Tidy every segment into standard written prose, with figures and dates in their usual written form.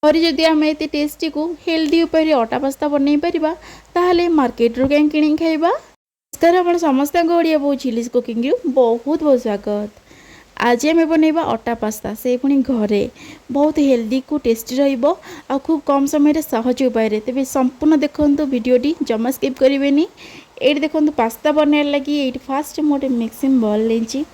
और जदि आम ये टेस्टी को हेल्दी उपाय अटा पास्ता बनई पारिबा ताहले मार्केट रू क्या किणी खाइबा। नमस्कार आपण समस्त ओडिया बो चिलीज कुकिंग बहुत बहुत स्वागत। आज आम बनइबा अटा पास्ता से पुणी घरे बहुत हेल्दी को टेस्टी रहिबो आ खूब कम समय सहज उपाय। तेज संपूर्ण देखंतु वीडियोटी जमा स्किप करेंगे। ये देखो पास्ता बनने लगी ये फास्ट मोटे मिक्सिंग बॉल लेंची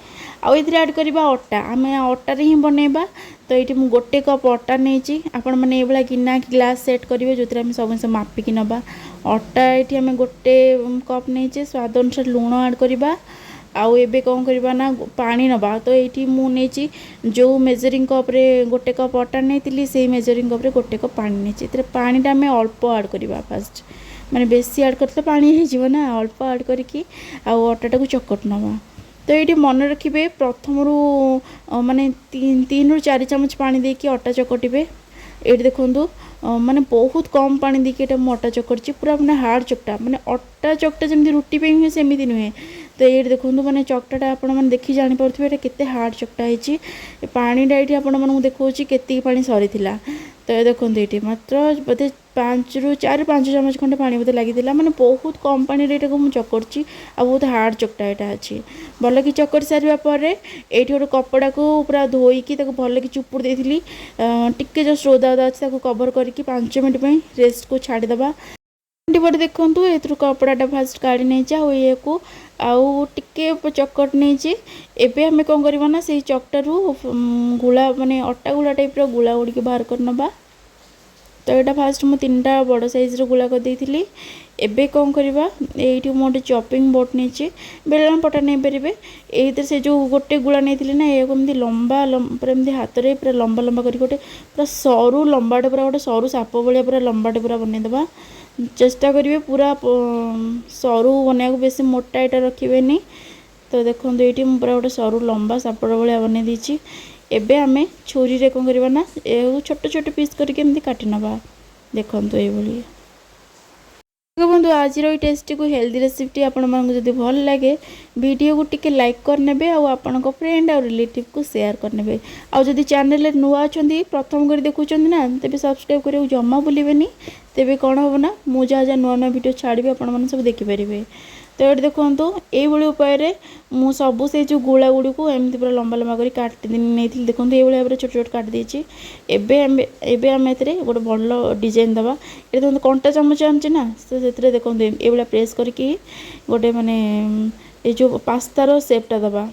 आउ ऐड करवा अटा आम अटारे ही बनइबा। तो ये मुझे गोटे कप अटा नहीं आपण मैंने ये गिना कि ग्लास सेट करेंगे जो सब जिन मापिकी नवा। अटा ये आम गोटे कप नहीं स्वाद अनुसार लुण ऐड करवा आउ एबे कौन करवा ना पानी नवा। तो ये मुझे जो मेजरिंग कप रे गोटे कप अटा नहीं से मेजरिंग कप रे गोटे कप पानी नहीं पानीटा आम अल्प ऐड करवा फास्ट माने बेसी ऐड करते पानी हो ना अल्प ऐड करके आटाटा को चकट नवा। तो ये मन रखिए प्रथम रू माने 3 ରୁ 4 ଚାମଚ पानी देके अटा चकटिबे। ये देखो माने बहुत कम पानी देके अटा चकटी पूरा माने हार्ड चकटा माने अटा चकटा जमी रुटी पे हुए सेमती नुहे। तो ये देखो माने चकटाटा आपण मैंने देखी जापे केते हार्ड चकटा है पानीटा ये आपण मानक देखा केती पानी सरी। तो ये देखो ये मात्र बोधे 5 ରୁ 4-5 ଚାମଚ खंडे पानी बोधे लगी मैंने बहुत कम पानी मुझे चकड़ी आ बहुत हार्ड चकटा यहाँ अच्छी भल कि चकड़ी सारापर ये गोटे कपड़ा को पूरा धोईकी भल कि चुपुड़ देती टिके जस्ट ओदा ओदा अच्छे कवर करके 5 मिनट रेस्ट को छाड़देवा। पटे देखूँ ये कपड़ाटा फास्ट काढ़ी नहीं ये को आउ टिके चकट नहीं एबे आम कौन करवा ना से चकटारू गुला माने अटा गुला टाइप गुला गुड़ी बाहर कर नवा। तो यहाँ फास्ट मुझे 3टा बड़ साइज गुला कर देती एबे कौन करवा ये मोटे चॉपिंग बोर्ड नहीं बेलन पटा नहीं पारे ये से जो गोटे गुला नहीं ना ये लंबा पूरा एमती हाथ में पूरा लंबा लंबा कर गोटे पूरा सरू लंबाटे पूरा गोटे सरू साप भाया पूरा लंबाटे पूरा बनईदेवा। चेष्टा करेंगे पूरा सरू बनया बेसी मोटा यहाँ रखिए। तो देखो ये पूरा गोटे सरू लंबा सापड़ भाया बनई देती एबे आमे छुरी रे कौन करवा ना छोट छोट पीस करके एमती काटी नवा। देखो ये बंधु आज टेस्टी को हेल्दी रेसिपी आपण मानक जदि भल लगे वीडियो को टिके लाइक करने आपण फ्रेंड और रिलेटिव को शेयर करने आउ जदि चैनल नुआ अच्छा प्रथम कर देखुं ना तेज सब्सक्राइब करियो जमा भूलें। तेबे कौन हम ना मुझे जहाँ जहाँ नुआ नुआ वीडियो छाड़ी आपण सब देखिपारे। तो ये देखो ये उपाय मु सबू से जो गुला गुड़ी को एमती पूरा लंबा लंबा कर काट नहीं देखो ये भाव छोट छोट काट देती एबे आम ए गोटे भल डिजाइन दवा। ये देखो कंटा चामच आनी ना तो से देखो ये प्रेस करके गोटे माने ये जो पास्तार सेपटा दवा।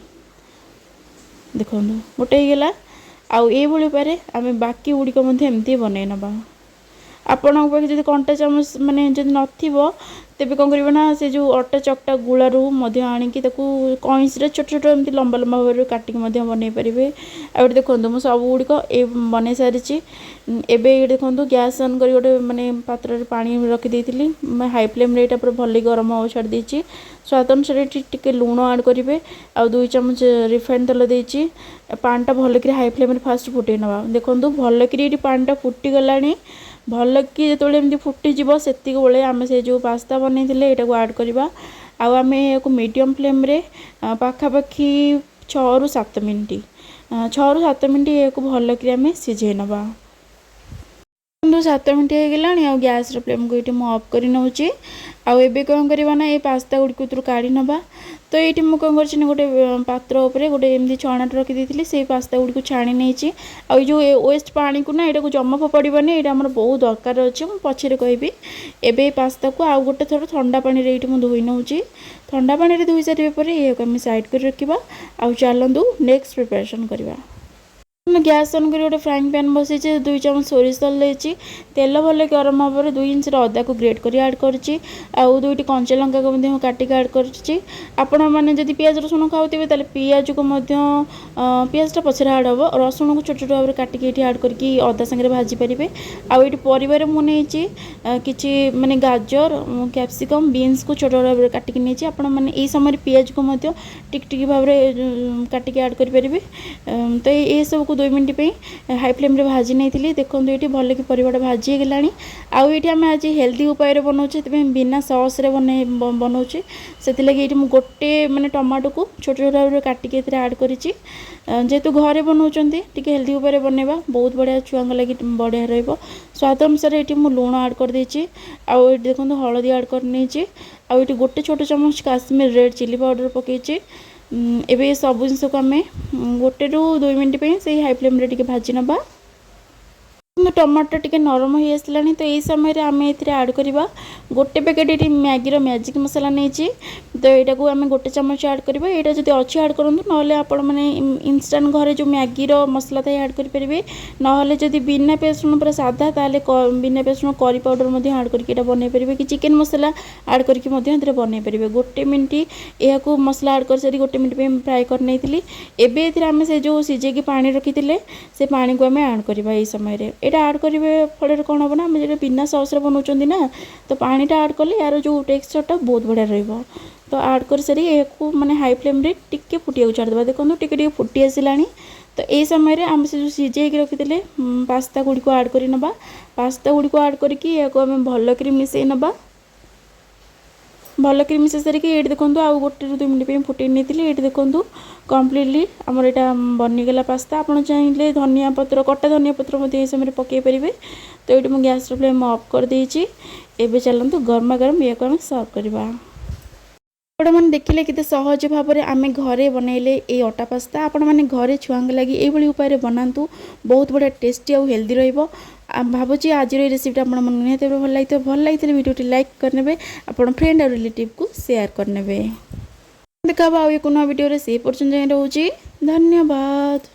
देखो गोटे होगा आउ ये उपाय आम बाकी गुड़िक एमती बनई नवा। आपण पाखे जब कंटा चामच माने जब न तेबे कौन करना से जो अटा चकटा गुड़ू आणिकी कईंसी छोट छोट एमती लंबा लंबा भाव काटिक बनई पारे। आ देखो मुझे सब गुड़िक बनई सारी एबे ये देखो गैस ऑन कर गोटे माने पात्र पानी रखी मैं हाई फ्लेम रे पूरा भल गरम हो छाड़ देती। स्वाद अनुसार टिके लुण ऐड करेंगे आ 2 चामच रिफाइंड तेल देती पानीटा भल कि हाई फ्लेम फास्ट फुटे नवा। देखो भल कि पानीटा फुटीगला भल कि जो एमती फुटीज से आम से जो पास्ता बनई यहाँ ऐड करवा आम या मीडियम फ्लेम रे पाखापाखि 6 ରୁ 7 मिनट 6 ରୁ 7 मिनट या भल कि आम सिझे नवा। 7 मिनट हो गला आ गैस फ्लेम को ये मुझे ऑफ कर नौचे आबे कौन करवा ना ये पास्ता गुड़ी काढ़ी नवा। तो ये मुझे कौन कर गोटे पात्र उपर गोटे एमती छणाट रखी से पास्ता गुड़ी को छाणी नहीं आ जो वेस्ट पानी को ना यहाँ जमा फोपाड़नी ये आम बहुत दरकार अच्छे मुझे पछे कहबी। एबे पास्ता को आउ गोटे थोड़ा ठंडा पानी रे मुझे धोई नौची ठंडा पानी रे धोई सारे ये आम साइड कर रखा आउ चलतु नेक्स्ट प्रिपरेशन करवा। गैस ऑन कर गोटे फ्राइंग पैन बसई 2 चामच सोरिष तेल देती तेल भल गरम हबार 2 इंच अदा को ग्रेट कर ऐड करुच्ची आउ 2टी कंचा लंका को काटिक ऐड करुच्ची। आपण मैंने जब पियाज रसुण खाऊे तेल पियाज को पियाजटा पचर ऐड हम रसुण को छोट छोट भाव में काटिक ये ऐड करके अदा सागर भाजी पारे। आउ पर मुझे किसी माने गाजर कैप्सिकम बीन्स को छोट छोट भाव में काटिक नहीं आपण मैंने यही समय पियाज को टिक टिक भाव में काटिक ऐड करें। तो ये सब को 2 मिनट पे हाई फ्लेम रे भाजी नहीं देखो ये भल कि परिवाटा भाजी गलानी आउ ये आम आज हेल्दी उपाय बनाऊे बिना सॉस रे बनाऊे से ये गोटे माने टमाटो को छोट छोट भाव काटिक ऐड कर जेहेतु घरे बनाऊँ हेल्दी उपाय बनवा बहुत बढ़िया छुआ लगी बढ़िया स्वाद अनुसार ये मुझे लुण ऐड कर देछि आउ ये देखो हलदी ऐड कर नहीं आउ ये गोटे छोट चमच काश्मीर रेड चिली पाउडर पकईछि एबे सब जिनस को आम गोटे रू 2 मिनट पे से हाई फ्लेम रे टिके भाजी नबा टमाटर टिके नरम हो आसलानी तो यही समय आम ए ऐड करवा गोटे पैकेट ये मैगी मैजिक मसला नहीं तो यहाँ को आम गोटे चमच ऐड करवा यहाँ जब अच्छी ऐड करूँ ना आपण मैंने इंस्टांट घरे जो मैगी मसला था ऐड करेंगे ना जब बिना पियाज रसुण पूरा साधा ताले बिना पियाज रसुण करी पाउडर ऐड करके बनई पारे कि चिकेन मसला ऐड करके बनई पारे गोटे मिनट यह मसला ऐड कर सारी गोटे मिनट पे फ्राए कर नहीं एवं आम से जो सीझे पानी रखी से पानी को आम ऐड करवा यही समय यहाँ ऐड करेंगे फल कौन हम ना जो बिना सॉस बनाऊँ ना तो पानीटा ऐड कले यार जो टेक्सचरटा बहुत बढ़िया रहा तो ऐड कर सारी यू मैंने हाई फ्लेम रे टिके फुटिया छाड़देवा देखो टिके फुटी आसला तो ये समय आम से जो सीझे रखी पास्ता गुड़ी को ऐड कर नबा पास्ता गुड़ी को ऐड करके आम भल कर मिसई नबा भल कर मिसई सारिक ये देखो आउ गोटे 2 मिनट पे फुटे नहीं ये देखो कम्प्लीटली आमर यहाँ बनीगला पास्ता आप चाहिए धनिया पत्र कटा धनिया पत्र समय पकई पारे तो ये मुझे गैस फ्लेम ऑफ कर देछि एबे चलतु गरमा गरम ये को सर्व करवा आपण मैंने देखिले कितने सहज भाव में आम घरे बनइले ये अटा पास्ता आपण मैंने घरे छुआ लगी ये उपाय बनातु बहुत बढ़िया टेस्टी और हेल्दी रहिबो भावुची आज रेसिपी आप निहत भल लगी वीडियो लाइक करने आप फ्रेंड और रिलेटिव को शेयर करने देखा एक वीडियो से पर्यटन रोचे धन्यवाद।